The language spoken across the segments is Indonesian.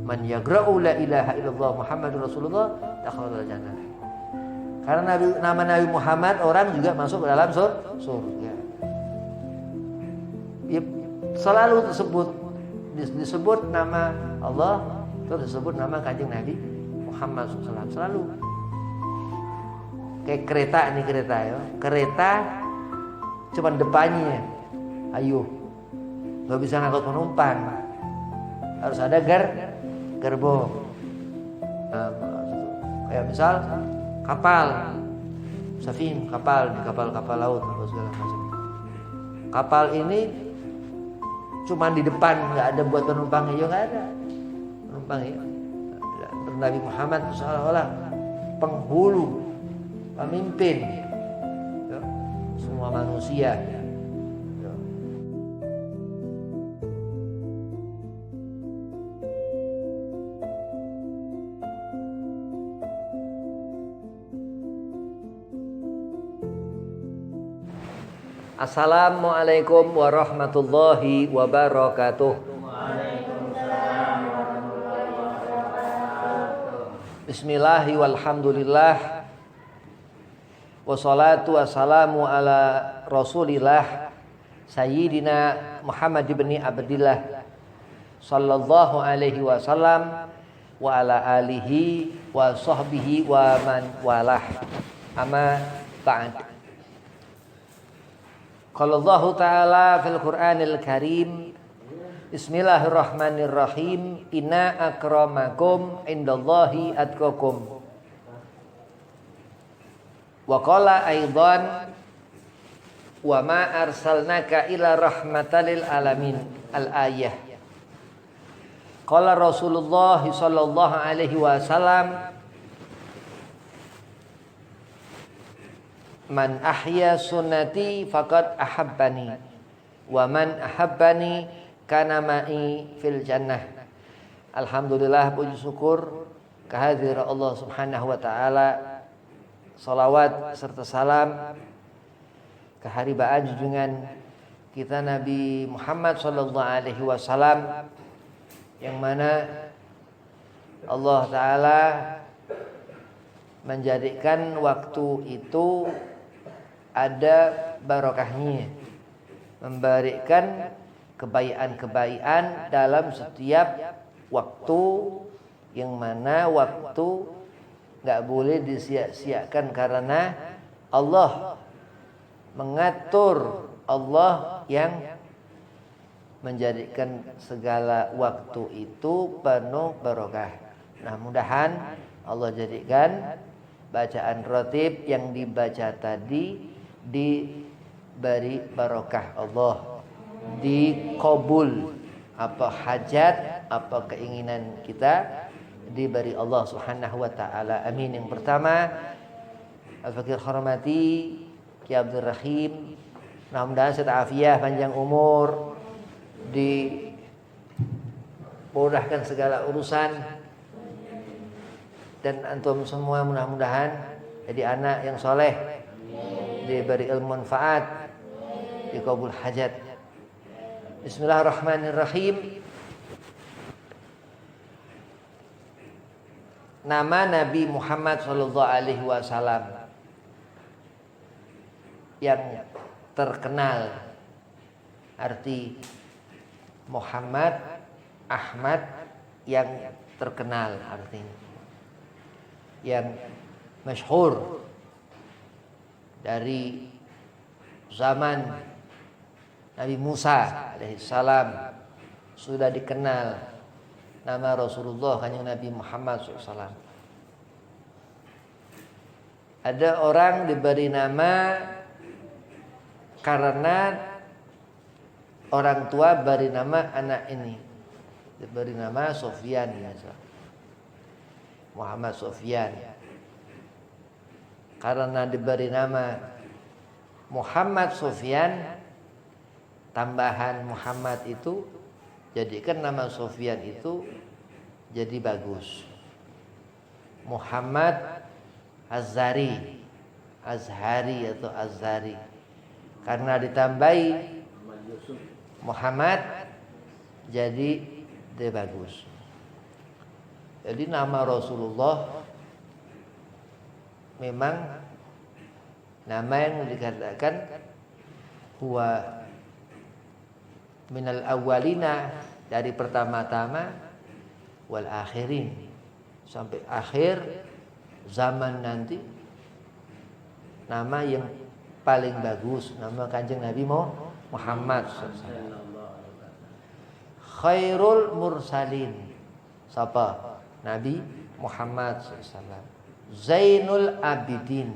Man yagra'u la ilaha illallah Muhammadur Rasulullah dakhala jannah. Karena nama Nabi Muhammad orang juga masuk ke dalam surga. Ya, selalu disebut nama Allah, terus disebut nama Kanjeng Nabi Muhammad SAW. Selalu. Kayak kereta nih ya. Kereta cuman depannya. Ayo. Gak bisa ngangkut penumpang. Harus ada gerbong. Nah, kayak misal kapal, safin, kapal laut atau segala macam. Kapal ini cuma di depan, nggak ada buat penumpangnya, ya nggak ada penumpangnya. Nabi Muhammad seolah-olah penghulu, pemimpin, ya, semua manusia. Assalamualaikum warahmatullahi wabarakatuh. Bismillahi walhamdulillah. Wassalatu wassalamu ala rasulillah Sayyidina Muhammad ibn Abdillah sallallahu alaihi wasallam wa ala alihi wa sahbihi wa man walah. Amma ba'd. Qala Allah Ta'ala fil Qur'anil Karim. Bismillahirrahmanirrahim. Inna akramakum indallahi atqakum. Wa qala aidan wa ma arsalnaka ila rahmatan lil alamin. Al-ayah. Qala Rasulullah sallallahu alaihi wasallam, man ahya sunnati faqad ahabbani wa man ahabbani kana ma'i fil jannah. Alhamdulillah, puji syukur kehadirat Allah Subhanahu wa taala. Salawat serta salam keharibaan junjungan kita Nabi Muhammad sallallahu alaihi wasallam, yang mana Allah taala menjadikan waktu itu ada barokahnya, memberikan kebaikan-kebaikan dalam setiap waktu, yang mana waktu gak boleh disia-siakan karena Allah mengatur, Allah yang menjadikan segala waktu itu penuh barokah. Nah, mudahan Allah jadikan bacaan rotib yang dibaca tadi diberi barokah Allah, dikabul, apa hajat, apa keinginan kita diberi Allah Subhanahu wa taala. Amin. Yang pertama, Al-Fakir hormati Ki Abdul Rahim, mudah-mudahan sehat afiah, panjang umur, dimudahkan segala urusan, dan antum semua mudah-mudahan jadi anak yang soleh, diberi ilmu manfaat, dikabul hajat. Bismillahirrahmanirrahim. Nama Nabi Muhammad sallallahu alaihi wasallam yang terkenal, arti Muhammad, Ahmad, yang terkenal artinya, yang masyhur dari zaman Nabi Musa alaihissalam sudah dikenal nama Rasulullah, Kanjeng Nabi Muhammad SAW. Ada orang diberi nama karena orang tua beri nama anak ini, diberi nama Sofyan, Muhammad Sofyan. Karena diberi nama Muhammad Sofyan, tambahan Muhammad itu jadikan nama Sofyan itu jadi bagus. Muhammad Azhari atau Azhari, karena ditambahi Muhammad jadi dia bagus. Jadi nama Rasulullah memang nama yang dikatakan huwa minal awwalina, dari pertama-tama, wal akhirin, sampai akhir zaman nanti. Nama yang paling bagus nama Kanjeng Nabi Muhammad SAW. Khairul mursalin, siapa? Nabi Muhammad SAW. Zainul abidin,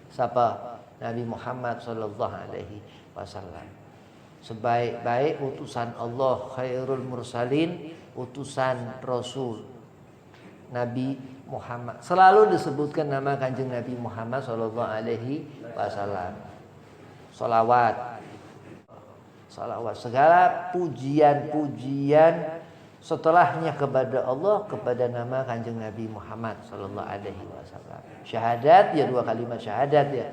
siapa? Nabi Muhammad SAW. Sebaik-baik utusan Allah, khairul mursalin, utusan Rasul Nabi Muhammad. Selalu disebutkan nama Kanjeng Nabi Muhammad SAW. Salawat, segala pujian-pujian setelahnya kepada Allah, kepada nama Kanjeng Nabi Muhammad SAW. Syahadat ya, 2 kalimat syahadat ya.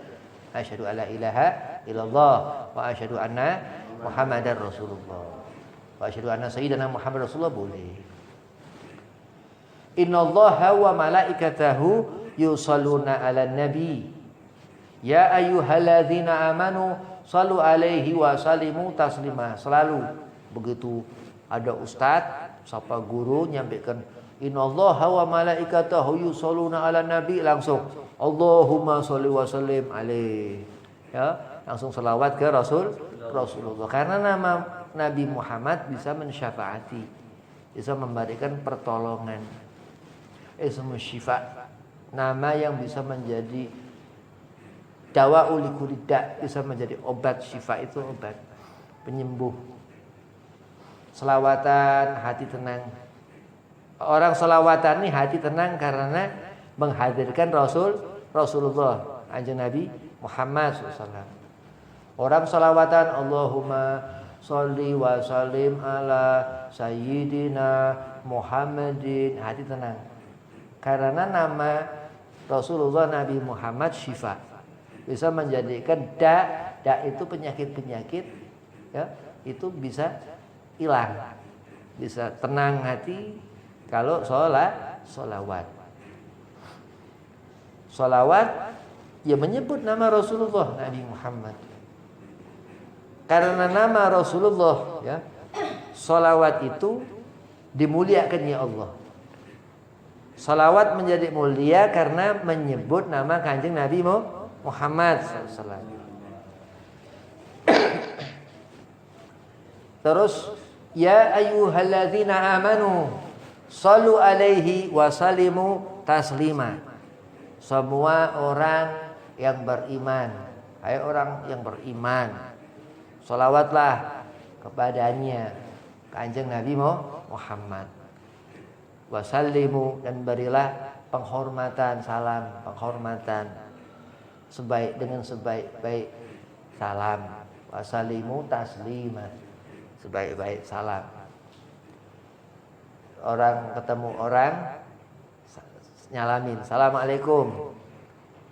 Asyhadu alla ilaha illallah wa asyhadu anna Muhammadar Rasulullah. Wa asyhadu anna sayyidina Muhammad Rasulullah boleh. Innallaha wa malaikatahu yusalluna 'alan nabi. Ya ayyuhalladzina amanu shallu 'alaihi wa sallimu taslima. Selalu begitu ada ustaz, sapa guru nyampaikan innallaha wa malaikatahu yusalluna 'alan nabi, langsung Allahumma sholli wa sallim alaihi. Ya, langsung selawat ke Rasulullah. Karena nama Nabi Muhammad bisa mensyafaati, bisa memberikan pertolongan. Ismu syifa, nama yang bisa menjadi dawaul likulida, bisa menjadi obat. Syifa itu obat, penyembuh. Selawatan, hati tenang. Orang selawatan ini hati tenang karena menghadirkan Rasulullah, Kanjeng Nabi Muhammad SAW. Orang selawatan Allahumma sholli wa sallim ala sayyidina Muhammadin, hati tenang. Karena nama Rasulullah Nabi Muhammad syifa, bisa menjadikan itu penyakit-penyakit ya, itu bisa hilang, bisa tenang hati kalau sholawat. Sholawat ya menyebut nama Rasulullah Nabi Muhammad. Karena nama Rasulullah ya, sholawat itu dimuliakan ya Allah. Sholawat menjadi mulia karena menyebut nama Kanjeng Nabi Muhammad SAW. Terus ya ayyuhalladzina amanu shallu alaihi wa sallimu taslima. Semua orang yang beriman, hai orang yang beriman, sholawatlah kepadanya Kanjeng Nabi Muhammad. Wasallimu, dan berilah penghormatan, salam penghormatan dengan sebaik-baik salam. Wasallimu taslima, sebaik-baik salam. Orang ketemu orang nyalamin, assalamualaikum,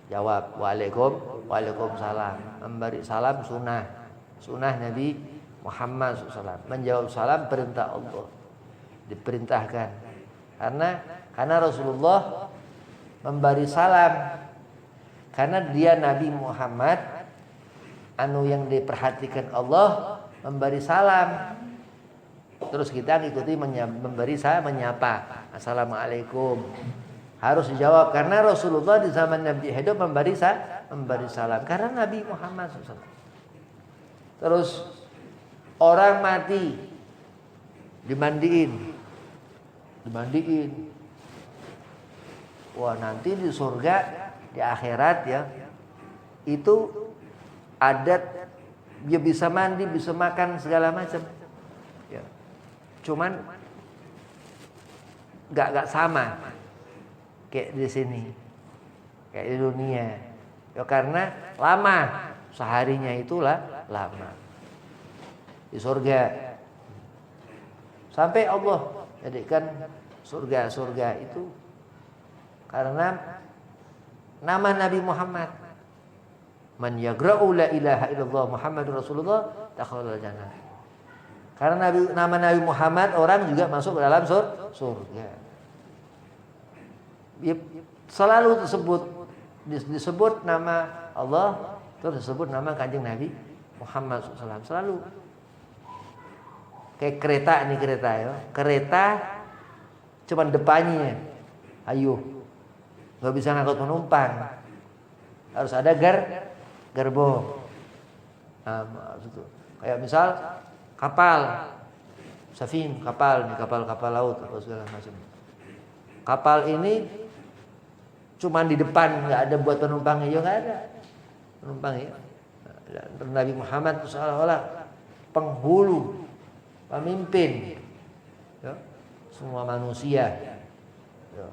jawab waalaikumsalam. Memberi salam sunnah Nabi Muhammad SAW. Menjawab salam perintah Allah, diperintahkan. Karena Rasulullah memberi salam, karena dia Nabi Muhammad yang diperhatikan Allah, memberi salam. Terus kita ikuti menyapa, assalamualaikum, harus dijawab. Karena Rasulullah di zaman Nabi hidup memberi salam, karena Nabi Muhammad SAW. Terus orang mati dimandiin. Wah, nanti di surga, di akhirat ya, itu adat dia bisa mandi, bisa makan segala macam. Ya. Cuman nggak sama kayak di sini, kayak di dunia. Ya karena lama, seharinya itulah lama di surga. Sampai Allah jadikan surga itu karena nama Nabi Muhammad. Man yagra'u la ilaha illallah Muhammadur Rasulullah dakhala jannah. Karena nama Nabi Muhammad, orang juga masuk ke dalam surga. selalu disebut nama Allah, terus disebut nama Kanjeng Nabi Muhammad SAW selalu. Kayak kereta ya. Kereta cuman depannya, ayo, nggak bisa ngangkut penumpang, harus ada gerbong. Nah, kayak misal kapal, safin, kapal laut atau segala macam. Kapal ini cuman di depan, nggak ada buat penumpangnya, ya nggak ada penumpangnya. Nabi Muhammad seolah-olah penghulu, pemimpin, ya, semua manusia. Ya.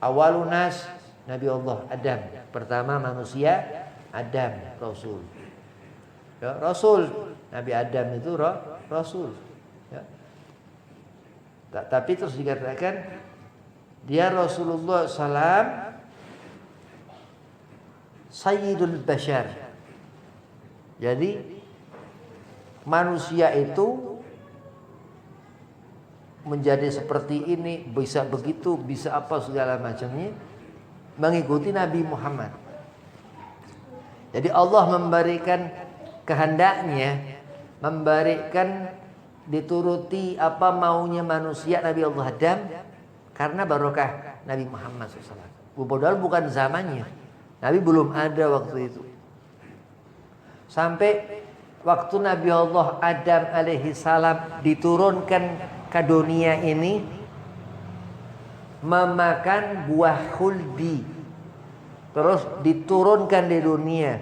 Awalun nas Nabi Allah Adam, pertama manusia Adam, Rasul. Ya, Rasul Nabi Adam itu Rasul. Ya. Tapi terus dikatakan dia Rasulullah SAW Sayyidul Bashar. Jadi manusia itu menjadi seperti ini, bisa begitu, bisa apa segala macamnya, mengikuti Nabi Muhammad. Jadi Allah memberikan kehendaknya, memberikan dituruti apa maunya manusia Nabi Allah Adam karena barokah Nabi Muhammad SAW. Padahal bukan zamannya, Nabi belum ada waktu itu. Sampai waktu Nabi Allah Adam alaihi salam diturunkan ke dunia ini, memakan buah khuldi, terus diturunkan di dunia,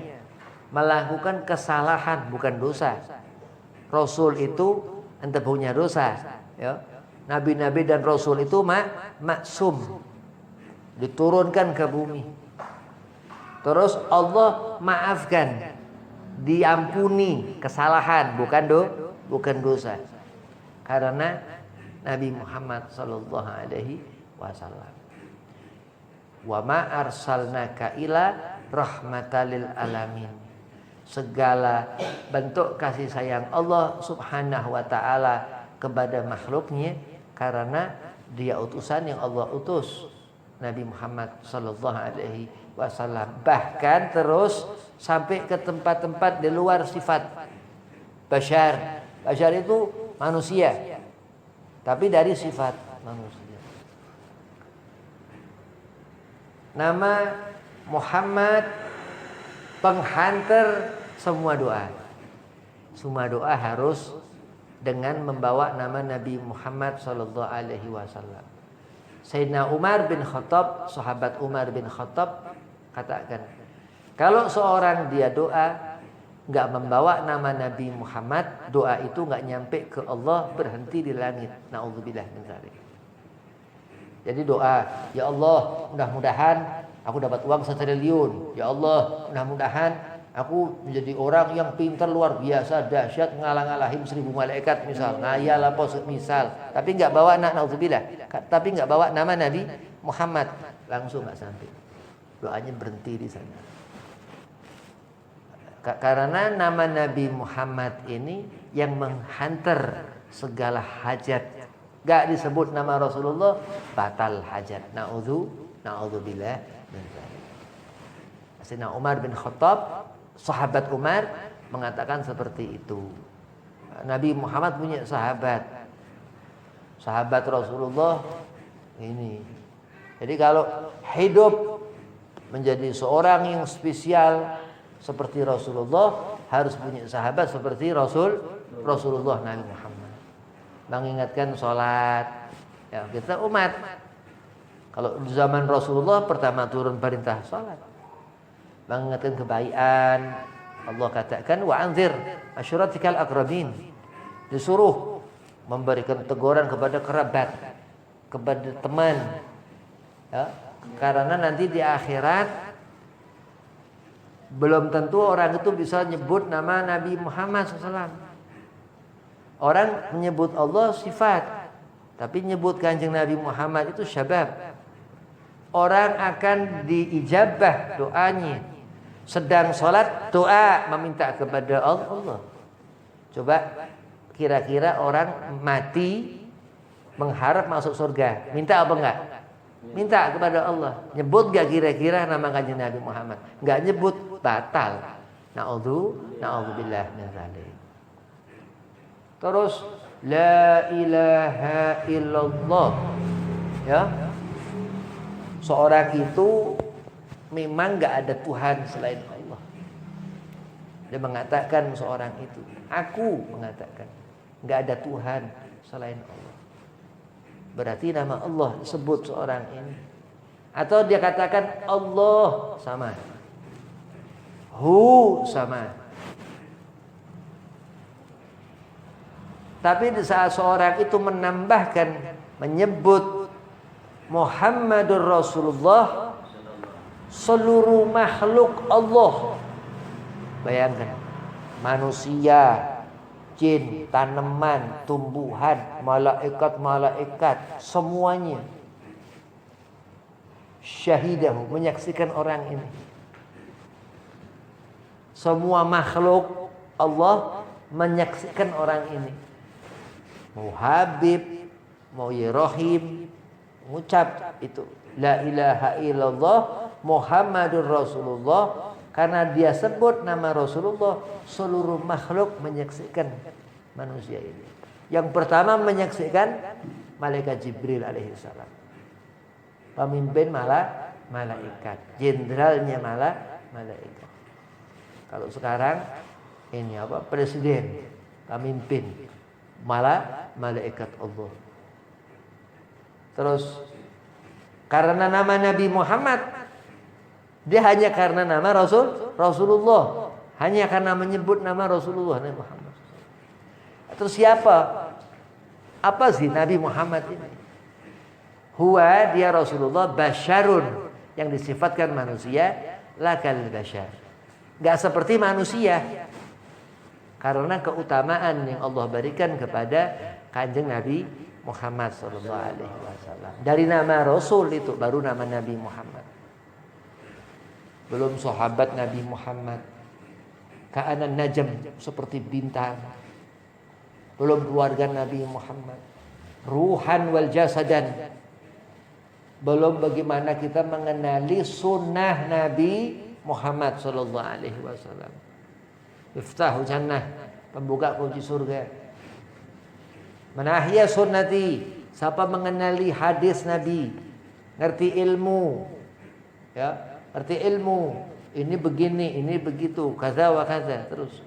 melakukan kesalahan bukan dosa. Rasul itu ente punya dosa, ya. Nabi-nabi dan Rasul itu maksum, diturunkan ke bumi. Terus Allah maafkan, diampuni kesalahan bukan dosa. Karena Nabi Muhammad sallallahu alaihi wasallam. Wa ma arsalnaka ila rahmatal alamin. Segala bentuk kasih sayang Allah Subhanahu wa taala kepada makhluknya karena dia utusan yang Allah utus, Nabi Muhammad sallallahu alaihi wasallam. Bahkan terus sampai ke tempat-tempat di luar sifat bashar. Bashar itu manusia, tapi dari sifat manusia. Nama Muhammad penghantar semua doa. Semua doa harus dengan membawa nama Nabi Muhammad sallallahu alaihi wasallam. Sayyidina Umar bin Khattab, sahabat Umar bin Khattab katakan, kalau seorang dia doa enggak membawa nama Nabi Muhammad, doa itu enggak nyampe ke Allah, berhenti di langit. Nauzubillah min dzalik. Jadi doa, ya Allah, mudah-mudahan aku dapat uang 1 triliun. Ya Allah, mudah-mudahan aku menjadi orang yang pintar luar biasa, dahsyat, ngalah-ngalahin 1000 malaikat misal. Ngayal apa misal. Tapi enggak bawa nauzubillah. Tapi enggak bawa nama Nabi Muhammad, langsung enggak sampai. Doanya berhenti di sana. Karena nama Nabi Muhammad ini yang menghantar segala hajat. Enggak disebut nama Rasulullah, batal hajat. Nauzubillah min dzalik. Sayyidina Umar bin Khattab, sahabat Umar mengatakan seperti itu. Nabi Muhammad punya sahabat Rasulullah ini. Jadi kalau hidup menjadi seorang yang spesial seperti Rasulullah, harus punya sahabat seperti Rasulullah Nabi Muhammad. Mengingatkan sholat, ya, kita umat. Kalau di zaman Rasulullah pertama turun perintah sholat, mengingatkan kebaikan. Allah katakan wa anzir asyuratikal aqrabin, disuruh memberikan teguran kepada kerabat, kepada teman, ya, karena nanti di akhirat belum tentu orang itu bisa nyebut nama Nabi Muhammad SAW. Orang menyebut Allah sifat, tapi nyebut Kanjeng Nabi Muhammad itu syabab. Orang akan diijabah doanya. Sedang sholat doa meminta kepada Allah. Coba kira-kira orang mati mengharap masuk surga, minta apa enggak? Minta kepada Allah. Nyebut gak kira-kira nama kanjeng Nabi Muhammad? Gak nyebut, batal. Na'udzubillah min dzalik. Terus la ilaha illallah. Ya. Seorang itu memang gak ada Tuhan selain Allah. Dia mengatakan seorang itu, aku mengatakan gak ada Tuhan selain Allah. Berarti nama Allah disebut seorang ini. Atau dia katakan Allah sama, Hu sama. Tapi di saat seorang itu menambahkan, menyebut Muhammadur Rasulullah, seluruh makhluk Allah. Bayangkan, manusia, jin, tanaman, tumbuhan, malaikat, semuanya syahidahu, menyaksikan orang ini. Semua makhluk Allah menyaksikan orang ini. Mau Habib, mau Yerohim, mengucap itu la ilaha illallah Muhammadur Rasulullah. Karena dia sebut nama Rasulullah, seluruh makhluk menyaksikan manusia ini. Yang pertama menyaksikan malaikat Jibril alaihissalam, pemimpin malaikat, jenderalnya malaikat. Kalau sekarang ini apa? Presiden, pemimpin malaikat Allah. Terus karena nama Nabi Muhammad, dia hanya karena nama Rasulullah, hanya karena menyebut nama Rasulullah Nabi Muhammad. Terus siapa? Apa sih Nabi Muhammad ini? Huwa, dia Rasulullah, basyarun, yang disifatkan manusia, lakal basyar. Gak seperti manusia. Karena keutamaan yang Allah berikan kepada kanjeng Nabi Muhammad SAW. Dari nama Rasul itu baru nama Nabi Muhammad. Belum sahabat Nabi Muhammad, ka'anan najam, seperti bintang. Belum keluarga Nabi Muhammad, ruhan wal jasadan. Belum bagaimana kita mengenali sunnah Nabi Muhammad sallallahu alaihi wasallam. Iftahu jannah, pembuka kunci surga. Manahya sunnati, siapa mengenali hadis Nabi, ngerti ilmu, ya. Arti ilmu, ini begini, ini begitu, kaza wa kaza, terus.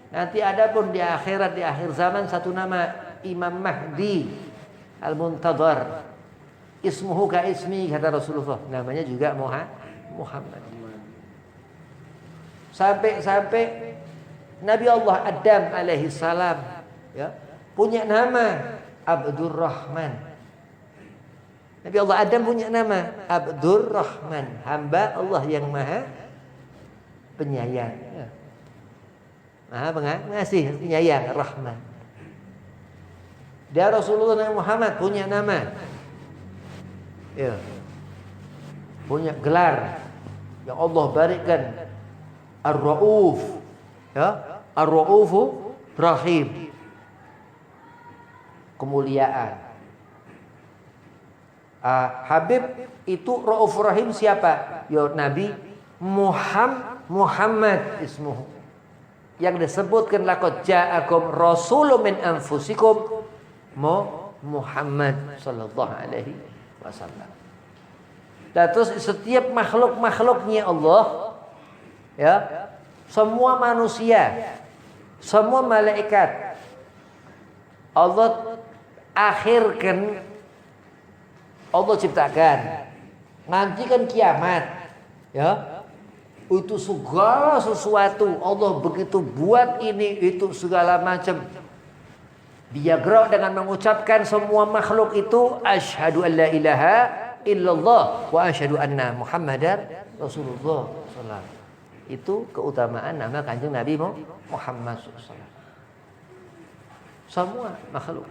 Nanti ada pun di akhirat, di akhir zaman, satu nama, Imam Mahdi Al-Muntadhar. Ismuhu ka ismi, kata Rasulullah. Namanya juga Muhammad. Sampai Nabi Allah Adam alaihi salam, ya, punya nama Abdurrahman. Nabi Allah Adam punya nama Abdurrahman, hamba Allah yang maha penyayang, ya. Maha pengasih, penyayang, Rahman. Dia Rasulullah Nabi Muhammad punya nama, ya, punya gelar yang Allah berikan, Ar-Rauf, ya, Ar-Raufu Rahim, kemuliaan. Habib itu Rauf Rahim siapa? Ya Nabi Muhammad ismuhu. Yang disebutkan laqad ja'akum rasulun min anfusikum Muhammad sallallahu alaihi wasallam. Dan terus setiap makhluk-makhluknya Allah, ya, semua manusia, semua malaikat, Allah akhirkan, Allah ciptakan, nanti kan kiamat, ya, itu segala sesuatu Allah begitu buat ini itu segala macam. Dia gerak dengan mengucapkan semua makhluk itu asyhadu an la ilaha illallah wa asyhadu anna Muhammadar Rasulullah sallallahu. Itu keutamaan nama kanjeng Nabi Muhammad sallallahu. Semua makhluk.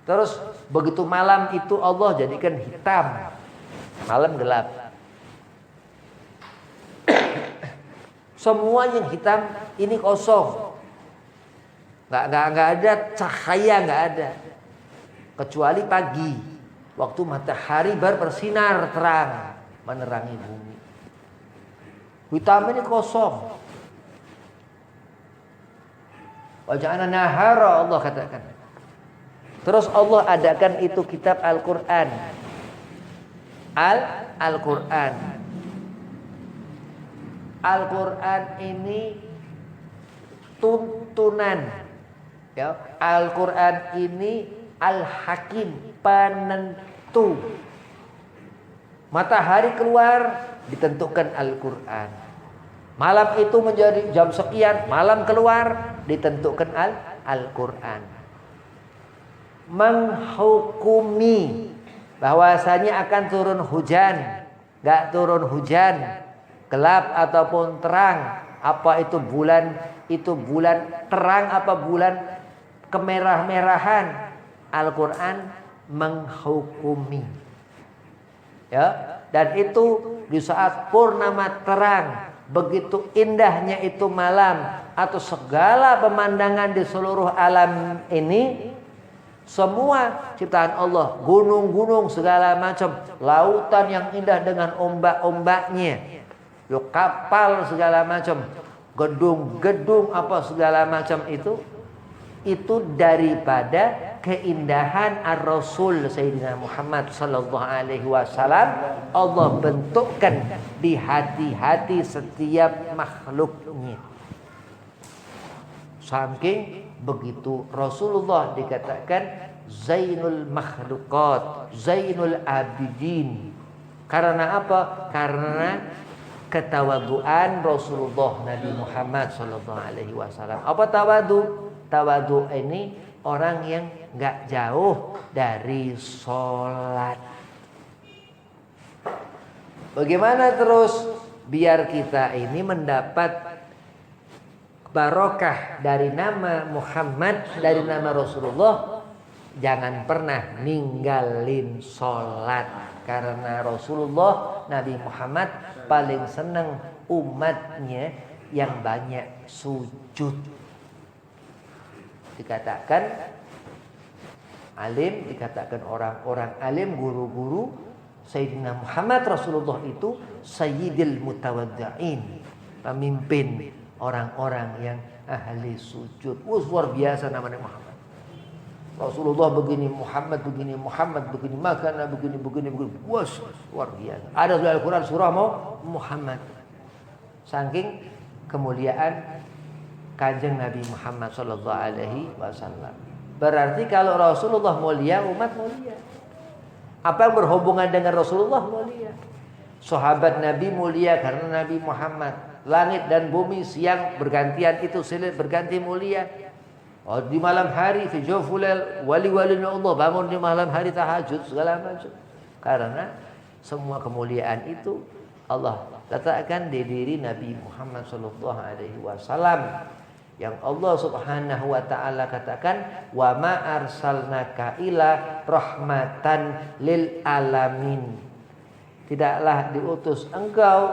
Terus begitu malam itu Allah jadikan hitam, malam gelap. Semua yang hitam ini kosong, nggak ada cahaya, nggak ada. kecuali pagi, waktu matahari baru bersinar terang menerangi bumi. Vitamin ini kosong. Wa ja'alna nahara, Allah katakan. Terus Allah adakan itu kitab Al-Qur'an. Al-Qur'an. Al-Qur'an ini tuntunan. Ya, Al-Qur'an ini Al-Hakim, penentu. Matahari keluar ditentukan Al-Qur'an. Malam itu menjadi jam sekian, malam keluar ditentukan Al-Qur'an. Menghukumi bahwasanya akan turun hujan, enggak turun hujan, gelap ataupun terang, apa itu bulan terang apa bulan kemerah-merahan, Al-Qur'an menghukumi. Ya, dan itu di saat purnama terang, begitu indahnya itu malam atau segala pemandangan di seluruh alam ini, semua ciptaan Allah, gunung-gunung segala macam, lautan yang indah dengan ombak-ombaknya, kapal segala macam, gedung-gedung apa segala macam itu daripada keindahan Ar-Rasul Sayyidina Muhammad sallallahu alaihi wasallam Allah bentukkan di hati-hati setiap makhluknya. Saking begitu Rasulullah dikatakan Zainul Makhluqat, Zainul Abidin. Karena apa? Karena ketawaduan Rasulullah Nabi Muhammad sallallahu alaihi wasallam. Apa tawadu? Tawadu ini orang yang enggak jauh dari sholat. Bagaimana terus biar kita ini mendapat barokah dari nama Muhammad, dari nama Rasulullah? Jangan pernah ninggalin sholat. Karena Rasulullah Nabi Muhammad paling senang umatnya yang banyak sujud. Dikatakan alim, dikatakan orang-orang alim, guru-guru, Sayyidina Muhammad Rasulullah itu Sayyidil Mutawaddi'in, pemimpin orang-orang yang ahli sujud. Luar biasa namanya Muhammad. Rasulullah begini, Muhammad begini, Muhammad begini, makanya begini. Luar biasa. Ada di Al-Quran surah Muhammad. Saking kemuliaan Kanjeng Nabi Muhammad sallallahu alaihi wasallam. Berarti kalau Rasulullah mulia, umat mulia. Apa yang berhubungan dengan Rasulullah mulia. Sahabat Nabi mulia karena Nabi Muhammad. Langit dan bumi siang bergantian itu silih berganti mulia. Oh, di malam hari fi jawful wali-walinya Allah bangun di malam hari tahajud segala macam. Karena semua kemuliaan itu Allah letakkan di diri Nabi Muhammad sallallahu alaihi wasallam. Yang Allah Subhanahu wa taala katakan, "Wa ma arsalnaka ila rahmatan lil alamin." Tidaklah diutus engkau,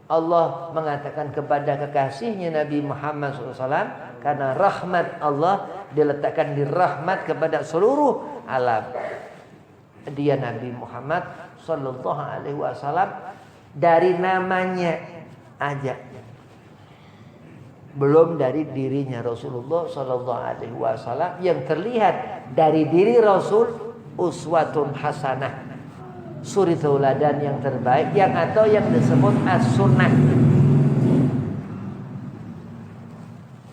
Allah mengatakan kepada kekasihnya Nabi Muhammad SAW, karena rahmat Allah diletakkan di rahmat kepada seluruh alam. Dia Nabi Muhammad sallallahu alaihi wasallam dari namanya aja, belum dari dirinya Rasulullah sallallahu alaihi wasallam yang terlihat dari diri Rasul uswatun hasanah, suri tauladan yang terbaik, yang atau yang disebut as-sunnah.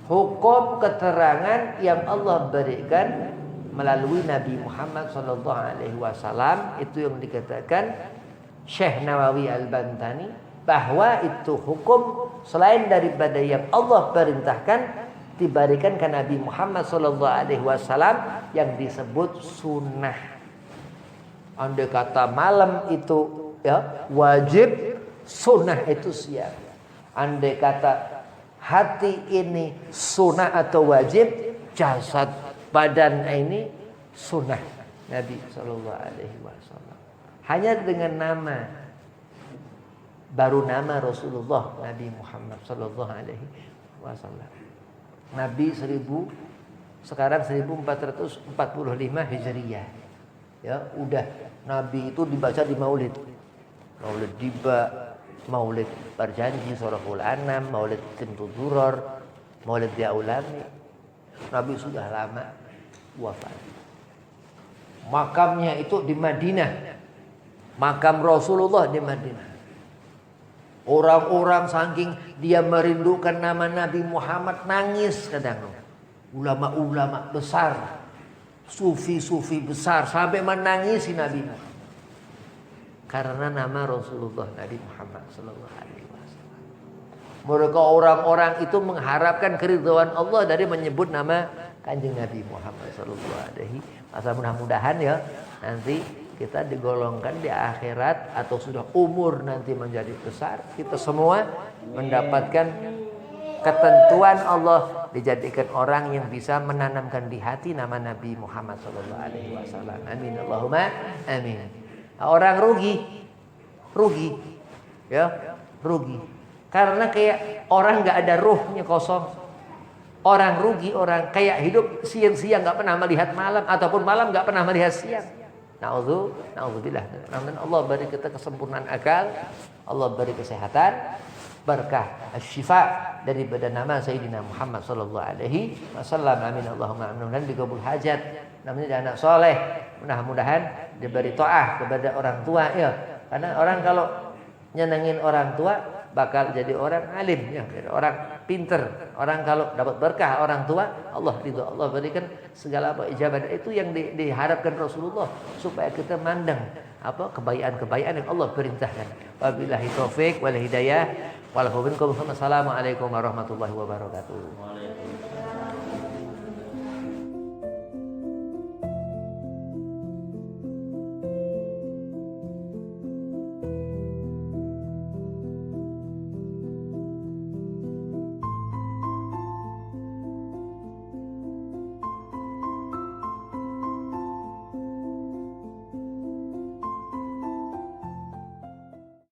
Hukum keterangan yang Allah berikan melalui Nabi Muhammad sallallahu alaihi wasallam, itu yang dikatakan Syekh Nawawi Al-Bantani, bahwa itu hukum selain daripada yang Allah perintahkan diberikan ke Nabi Muhammad sallallahu alaihi wasallam yang disebut sunnah. Andai kata malam itu ya wajib, sunnah itu siap. Andai kata hati ini sunnah atau wajib, jasad badan ini sunnah Nabi sallallahu alaihi wasallam. Hanya dengan nama, baru nama Rasulullah Nabi Muhammad sallallahu alaihi wasallam. Nabi 1400 Sekarang 1445 Hijriyah. Ya, udah Nabi itu dibaca di Maulid. Maulid Diba, Maulid Berjanji, Surahul Anam, Maulid Timtu Duror, Maulid Diaulami. Nabi sudah lama wafat. Makamnya itu di Madinah. Makam Rasulullah di Madinah. Orang-orang saking dia merindukan nama Nabi Muhammad nangis kadang. Ulama-ulama besar, sufi-sufi besar sampai menangisi Nabi Muhammad. Karena nama Rasulullah Nabi Muhammad sallallahu alaihi wasallam. Mereka orang-orang itu mengharapkan keridhaan Allah dari menyebut nama Kanjeng Nabi Muhammad sallallahu alaihi wasallam. Mudah-mudahan ya nanti kita digolongkan di akhirat atau sudah umur nanti menjadi besar, kita semua mendapatkan ketentuan Allah, dijadikan orang yang bisa menanamkan di hati nama Nabi Muhammad sallallahu alaihi wasallam. Amin Allahumma amin. Orang rugi, ya, rugi. Karena kayak orang nggak ada ruhnya, kosong. Orang rugi, orang kayak hidup siang-siang nggak pernah melihat malam, ataupun malam nggak pernah melihat siang. Na'udzubillah. Allah beri kita kesempurnaan akal, Allah beri kesehatan, berkah, syifa daripada nama Sayyidina Muhammad sallallahu alaihi wasallam. Amin Allahumma amin. Dan dikabul hajat, namanya anak soleh. Mudah-mudahan diberi taat kepada orang tua ya. Karena orang kalau nyenengin orang tua bakal jadi orang alim ya, jadi orang pinter. Orang kalau dapat berkah orang tua, Allah ridho, Allah berikan segala apa ijabah. Itu yang diharapkan Rasulullah supaya kita mandang apa kebaikan-kebaikan yang Allah perintahkan. Wabillahi taufik wal hidayah wal hubunkum. Assalamualaikum warahmatullahi wabarakatuh.